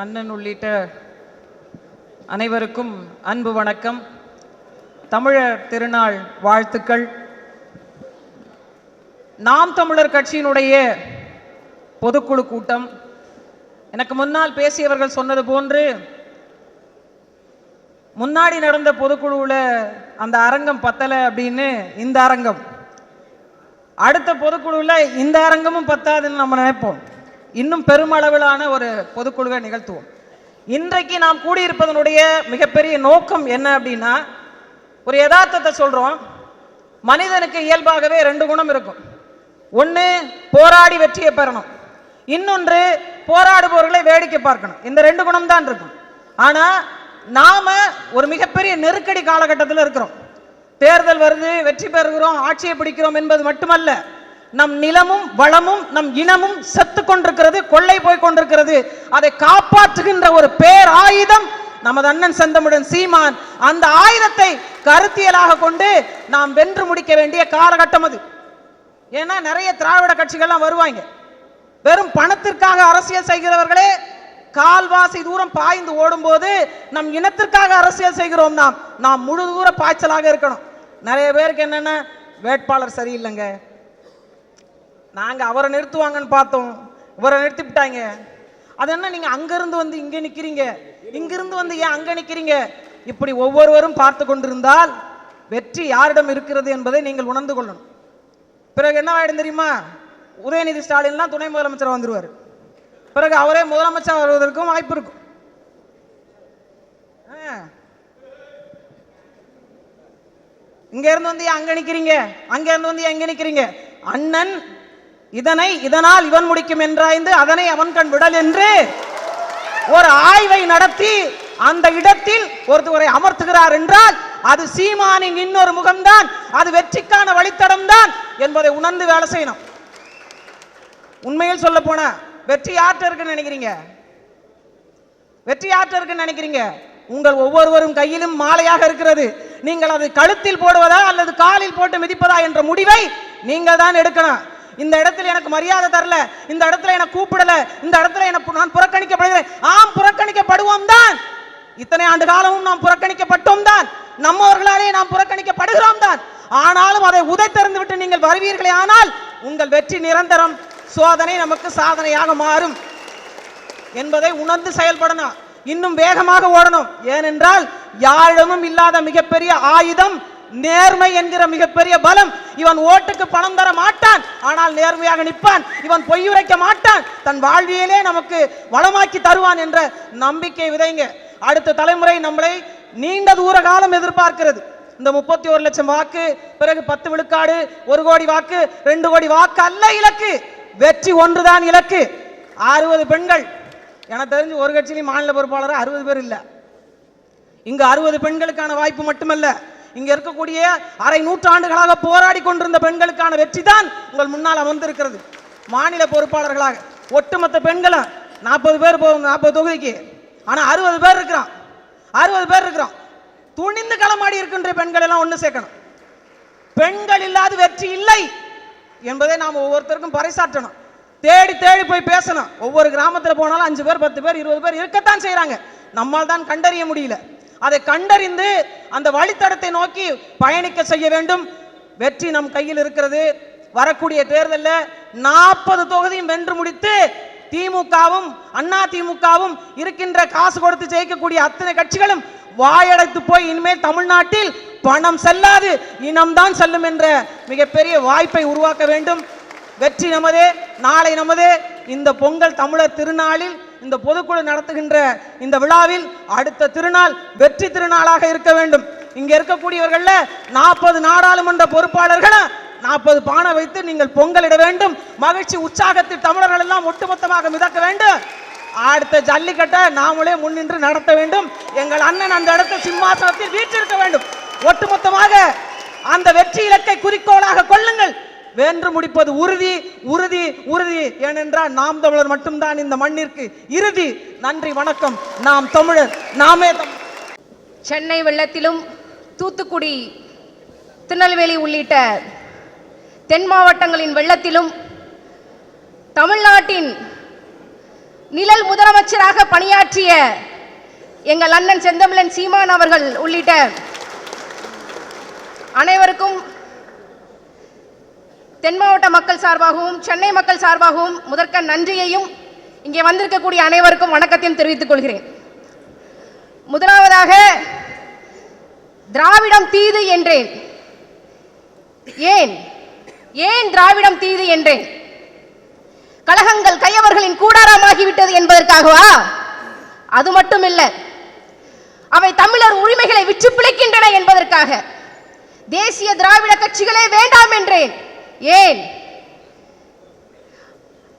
அண்ணன் உள்ளிட்ட அனைவருக்கும் அன்பு வணக்கம். தமிழர் திருநாள் வாழ்த்துக்கள். நாம் தமிழர் கட்சியினுடைய பொதுக்குழு கூட்டம், எனக்கு முன்னால் பேசியவர்கள் சொன்னது போன்று முன்னாடி நடந்த பொதுக்குழுவில் அந்த அரங்கம் பத்தலை அப்படின்னு இந்த அரங்கம், அடுத்த பொதுக்குழுவில் இந்த அரங்கமும் பத்தாதுன்னு நம்ம நினைப்போம். இன்னும் பெருமளவிலான ஒரு பொதுக்குழுவை நிகழ்த்துவோம். இன்றைக்கு நாம் கூடியிருப்பதனுடைய மிகப்பெரிய நோக்கம் என்ன அப்படின்னா, ஒரு யதார்த்தத்தை சொல்றோம். மனிதனுக்கு இயல்பாகவே ரெண்டு குணம் இருக்கும். ஒன்று போராடி வெற்றியை பெறணும், இன்னொன்று போராடுபவர்களை வேடிக்கை பார்க்கணும். இந்த ரெண்டு குணம் தான் இருக்கும். ஆனா நாம ஒரு மிகப்பெரிய நெருக்கடி காலகட்டத்தில் இருக்கிறோம். தேர்தல் வருது, வெற்றி பெறுகிறோம், ஆட்சியை பிடிக்கிறோம் என்பது மட்டுமல்ல, நம் நிலமும் வளமும் நம் இனமும் செத்து கொண்டிருக்கிறது, கொள்ளை போய் கொண்டிருக்கிறது. அதை காப்பாற்றுகின்ற ஒரு பேர் ஆயுதம் நமது அண்ணன் செந்தமிழன் சீமான். அந்த ஆயுதத்தை கருத்தியலாக கொண்டு நாம் வென்று முடிக்க வேண்டிய காலகட்டம் அது. ஏன்னா நிறைய திராவிட கட்சிகள்லாம் வருவாங்க, வெறும் பணத்திற்காக அரசியல் செய்கிறவர்களே கால்வாசி தூரம் பாய்ந்து ஓடும் போது நம் இனத்திற்காக அரசியல் செய்கிறோம். நாம் முழு தூர பாய்ச்சலாக இருக்கணும். நிறைய பேருக்கு என்னன்னா, வேட்பாளர் சரியில்லைங்க, நாங்க அவரை நிறுத்துவாங்கன்னு பார்த்தோம், இவரை நிறுத்திவிட்டாங்க. அது என்ன, நீங்க அங்கிருந்து வந்து இங்க நிக்கிறீங்க, இங்கிருந்து வந்து ஏன் அங்க நிக்கிறீங்க? இப்படி ஒவ்வொருவரும் பார்த்து கொண்டிருந்தால் வெற்றி யாரிடம் இருக்கிறது என்பதை நீங்கள் உணர்ந்து கொள்ளணும். பிறகு என்ன ஆயிடும் தெரியுமா? உதயநிதி ஸ்டாலின்லாம் துணை முதலமைச்சர் வந்துருவார். பிறகு அவரே முதலமைச்சர் வருவதற்கும் வாய்ப்பு இருக்கும். இங்க இருந்து வந்து அங்க நிக்கிறீங்க, அங்க இருந்து வந்து எங்க நிக்கிறீங்க? அண்ணன் இதனால் இவன் முடிக்கும் என்றாய்ந்து அதனை அவன் கண் விடல் என்று ஒரு ஆய்வை நடத்தி அந்த இடத்தில் ஒருத்தவரை அமர்த்துகிறார் என்றால் அது சீமானின் இன்னொரு முகம்தான், அது வெற்றிக்கான வழித்தடம் தான் என்பதை உணர்ந்து வேலை செய்யணும். உண்மையில் சொல்ல போன வெற்றி யார்கிட்ட இருக்குன்னு நினைக்கிறீங்க? வெற்றி யார்கிட்ட இருக்குன்னு நினைக்கிறீங்க? உங்கள் ஒவ்வொருவரும் கையிலும் மாலையாக இருக்கிறது. நீங்கள் அது கழுத்தில் போடுவதா அல்லது காலில் போட்டு மிதிப்பதா என்ற முடிவை நீங்கள் தான் எடுக்கணும். இந்த இடத்துல எனக்கு மரியாதை தரல, இந்த இடத்துல எனக்கு கூப்பிடல, இந்த இடத்துல நான் புறக்கணிக்கப்படுகிறேன். ஆம், புறக்கணிக்கப்படுவோம் தான். இத்தனை ஆண்டு காலமும் நாம் புறக்கணிக்கப்பட்டோம் தான், நம்மவர்களாலே நாம் புறக்கணிக்கப்படுகிறோம் தான். ஆனாலும் அதை உதைத்தறிந்து விட்டு நீங்கள் வருவீர்களே, ஆனால் உங்கள் வெற்றி நிரந்தரம், சோதனை நமக்கு சாதனையாக மாறும் என்பதை உணர்ந்து செயல்படணும். இன்னும் வேகமாக ஓடணும். ஏனென்றால் யாரிடமும் இல்லாத மிகப்பெரிய ஆயுதம் நேர்மை என்கிற மிகப்பெரிய பலம். இவன் ஓட்டுக்கு பணம் தர மாட்டான், ஆனால் நேர்மையாக நிற்பான். இவன் பொய் உரைக்க மாட்டான், தன் வாழ்வியலே நமக்கு வளமாக்கி தருவான் என்ற நம்பிக்கை விதைங்க. அடுத்த தலைமுறை நம்மளை நீண்ட தூர காலம் எதிர்பார்க்கிறது. இந்த 31 லட்சம் வாக்கு, பிறகு 10 விழுக்காடு, 1 கோடி வாக்கு, 2 கோடி வாக்கு அல்ல இலக்கு. வெற்றி ஒன்றுதான் இலக்கு. 60 பெண்கள், எனக்கு தெரிஞ்சு ஒரு கட்சியிலும் மாநில பொறுப்பாளர் 60 பேர் இல்ல. இங்கு 60 பெண்களுக்கான வாய்ப்பு மட்டுமல்ல, இங்க இருக்கக்கூடிய அரை நூற்றாண்டுகளாக போராடி கொண்டிருந்த பெண்களுக்கான வெற்றி தான் உங்கள் முன்னால் அமர்ந்திருக்கிறது. மாநில பொறுப்பாளர்களாக ஒட்டுமொத்த பெண்களும் 40 பேர் போகும் 40 தொகுதிக்கு. ஆனா 60 பேர் இருக்கிறோம், 60 பேர் இருக்கிறோம். துணிந்து களமாடி இருக்கின்ற பெண்கள் எல்லாம் ஒண்ணு சேர்க்கணும். பெண்கள் இல்லாத வெற்றி இல்லை என்பதை நாம் ஒவ்வொருத்தருக்கும் பறைசாற்றணும். தேடி தேடி போய் பேசணும். ஒவ்வொரு கிராமத்தில் போனாலும் 5 பேர் 10 பேர் 20 பேர் இருக்கத்தான் செய்யறாங்க. நம்மால் தான் கண்டறிய முடியல. அதை கண்டறிந்து அந்த வழித்தடத்தை நோக்கி பயணிக்க செய்ய வேண்டும். வெற்றி நம் கையில் இருக்கிறது. வரக்கூடிய தேர்தலில் 40 தொகுதியும் வென்று முடித்து திமுகவும் அண்ணா திமுகவும் இருக்கின்ற காசு கொடுத்து ஜெயிக்கக்கூடிய அத்தனை கட்சிகளும் வாயடைத்து போய் இனிமேல் தமிழ்நாட்டில் பணம் செல்லாது, இனம்தான் செல்லும் என்ற மிகப்பெரிய வாய்ப்பை உருவாக்க வேண்டும். வெற்றி நமதே, நாளை நமதே. இந்த பொங்கல் தமிழர் திருநாளில், இந்த பொதுக்குழு நடத்துகின்ற இந்த விழாவில் அடுத்த திருநாள் வெற்றி திருநாளாக இருக்க வேண்டும். இங்க இருக்கக்கூடியவர்கள 40 நாடாளுமன்ற பொறுப்பாளர்கள் 40 பானை வைத்து நீங்கள் பொங்கலிட வேண்டும். மகிழ்ச்சி உற்சாகத்தில் தமிழர்கள் எல்லாம் ஒட்டுமொத்தமாக மிதக்க வேண்டும். அடுத்த ஜல்லிக்கட்டை நாமளே முன்னின்று நடத்த வேண்டும். எங்கள் அண்ணன் அந்த இடத்தில் சிம்மாசனத்தில் வீற்றிருக்க வேண்டும். ஒட்டுமொத்தமாக அந்த வெற்றி இலக்கை குறிக்கோளாக கொள்ளுங்கள். வென்று முடிப்பது உறுதி, உறுதி, உறுதி. ஏனென்றால் நாம் தமிழர் மட்டும்தான் இந்த மண்ணிற்கு இறுதி. நன்றி, வணக்கம். நாம் தமிழர், நாமே. சென்னை வெள்ளத்திலும் தூத்துக்குடி, திருநெல்வேலி உள்ளிட்ட தென் மாவட்டங்களின் வெள்ளத்திலும் தமிழ்நாட்டின் நிழல் முதலமைச்சராக பணியாற்றிய எங்கள் அண்ணன் செந்தமிழன் சீமான் அவர்கள் உள்ளிட்ட அனைவருக்கும் தென் மாவட்ட மக்கள் சார்பாகவும் சென்னை மக்கள் சார்பாகவும் முதற்க நன்றியையும் இங்கே வந்திருக்கக்கூடிய அனைவருக்கும் வணக்கத்தையும் தெரிவித்துக் கொள்கிறேன். முதலாவதாக திராவிடம் தீது என்றேன். ஏன் திராவிடம் தீது என்றேன்? கழகங்கள் கையவர்களின் கூடாரமாகிவிட்டது என்பதற்காகவா? அது மட்டுமில்ல, அவை தமிழர் உரிமைகளை விற்று பிழைக்கின்றன என்பதற்காக. தேசிய திராவிட கட்சிகளே வேண்டாம் என்றேன். ஏன்?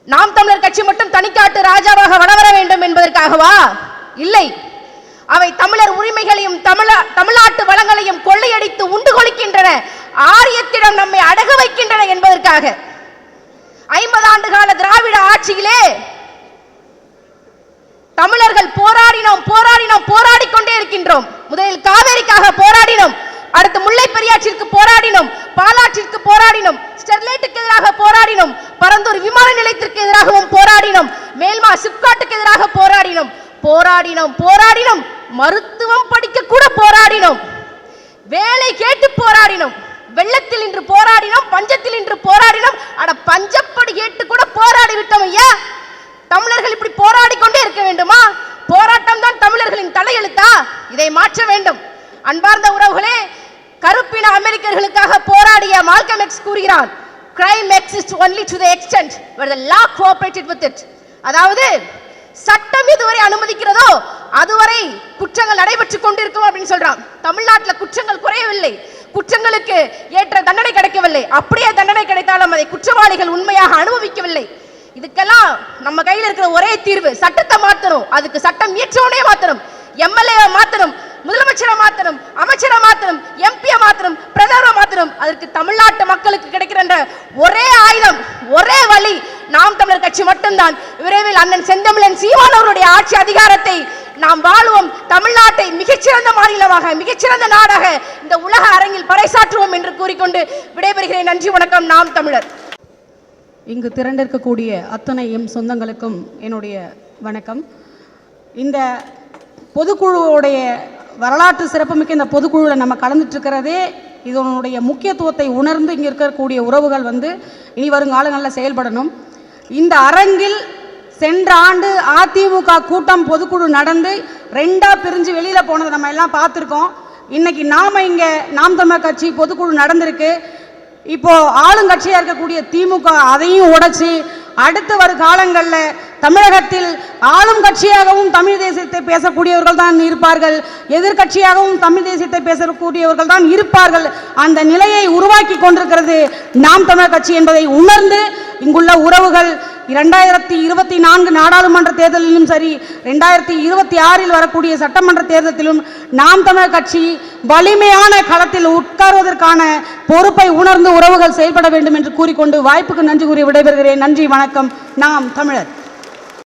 நாம் தமிழர் கட்சி மட்டும் தனிக்காட்டு ராஜாவாக வளர வேண்டும் என்பதற்காகவா? இல்லை, அவை தமிழர் உரிமைகளையும் தமிழ்நாட்டு வளங்களையும் கொள்ளையடித்து உண்டு கொள்கின்றன, ஆரியத்திடம் நம்மை அடக வைக்கின்றன என்பதற்காக. 50 ஆண்டு கால திராவிட ஆட்சியிலே தமிழர்கள் போராடிக் கொண்டே இருக்கின்றோம். முதலில் காவேரிக்காக போராடினோம், அடுத்து முல்லை பெரியாற்றிற்கு போராடினோம், பாலாற்றிற்கு போராடினோம், ஸ்டெர்லைட்டுக்கு எதிராக போராடினோம், பரந்தூர் விமான நிலையத்திற்கு எதிராகவும் போராடினோம், மேல்மா சிப்காட்டுக்கு எதிராக போராடினோம், மருத்துவம் படிக்க கூட போராடினோம், வேலை கேட்டு போராடினோம், வெள்ளத்தில் இன்று போராடினோம், பஞ்சத்தில் இன்று போராடினோம், பஞ்சப்படி கேட்டு கூட போராடி விட்டோம். ஐயா, தமிழர்கள் இப்படி போராடி கொண்டே இருக்க வேண்டுமா? போராட்டம் தான் தமிழர்களின் தலையெழுத்தா? இதை மாற்ற வேண்டும். அன்பார்ந்த உறவுகளே, கருப்பின அமெரிக்கர்களுக்காக போராடிய மால்கம் எக்ஸ் கூறுகிறான், crime exists only to the extent where the law cooperated with it. அதாவது சட்டம் எதுவரை அனுமதிக்கிறதோ அதுவரை குற்றங்கள் நடைபெற்றுக் கொண்டிருக்கும் அப்படின்னு சொல்றான். தமிழ்நாட்டில் குற்றங்கள் குறையவில்லை, குற்றங்களுக்கு ஏற்ற தண்டனை கிடைக்கவில்லை. அப்படியே தண்டனை கிடைத்தாலும் அதை குற்றவாளிகள் உண்மையாக அனுபவிக்கவில்லை. இதுக்கெல்லாம் நம்ம கையில் இருக்கிற ஒரே தீர்வு சட்டத்தை மாத்தணும். அதுக்கு சட்டம் இயற்றவனே மாத்தணும், எம்எல்ஏ மாத்தணும், முதலமைச்சரை மாத்தணும், அமைச்சரை மாத்தணும், எம்பியை மாத்தணும், பிரதமரை மாத்தணும். அதற்கு தமிழ்நாட்டு மக்களுக்கு கிடைக்கிற ஒரே ஆயுதம், ஒரே வழி நாம் தமிழர் கட்சி மட்டும்தான். விரைவில் அண்ணன் செந்தமிழன் சீமான் அவருடைய ஆட்சி அதிகாரத்தை நாம் வாழ்வோம். தமிழ்நாட்டை மிகச்சிறந்த மாநிலமாக, மிகச்சிறந்த நாடாக இந்த உலக அரங்கில் பறைசாற்றுவோம் என்று கூறிக்கொண்டு விடைபெறுகிறேன். நன்றி, வணக்கம். நாம் தமிழர். இங்கு திரண்டிருக்கக்கூடிய அத்தனை எம் சொந்தங்களுக்கும் என்னுடைய வணக்கம். இந்த பொதுக்குழுவுடைய வரலாற்று சிறப்புமிக்க இந்த பொதுக்குழுவில் நம்ம கலந்துட்டு இருக்கிறதே இதனுடைய முக்கியத்துவத்தை உணர்ந்து இங்கே இருக்கக்கூடிய உறவுகள் இனி வருங்காலங்களில் செயல்படணும். இந்த அரங்கில் சென்ற ஆண்டு அதிமுக கூட்டம் பொதுக்குழு நடந்து 2ஆ பிரிஞ்சு வெளியில் போனதை நம்ம எல்லாம் பார்த்துருக்கோம். இன்னைக்கு இங்கே நாம் தமிழர் கட்சி பொதுக்குழு நடந்திருக்கு. இப்போ ஆளுங்கட்சியாக இருக்கக்கூடிய திமுக அதையும் உடைச்சி அடுத்து வரும் காலங்களில் தமிழகத்தில் ஆளும் கட்சியாகவும் தமிழ் தேசியத்தை பேசக்கூடியவர்கள் தான் இருப்பார்கள், எதிர்கட்சியாகவும் தமிழ் தேசியத்தை பேசக்கூடியவர்கள் தான் இருப்பார்கள். அந்த நிலையை உருவாக்கி கொண்டிருக்கிறது நாம் தமிழர் கட்சி என்பதை உணர்ந்து இங்குள்ள உறவுகள் 2024 நாடாளுமன்ற தேர்தலிலும் சரி, 2026 வரக்கூடிய சட்டமன்ற தேர்தலிலும் நாம் தமிழர் கட்சி வலிமையான களத்தில் உட்கார்வதற்கான பொறுப்பை உணர்ந்து உறவுகள் செயல்பட வேண்டும் என்று கூறிக்கொண்டு வாய்ப்புக்கு நன்றி கூறி விடைபெறுகிறேன். நன்றி, வணக்கம். நாம் தமிழர்.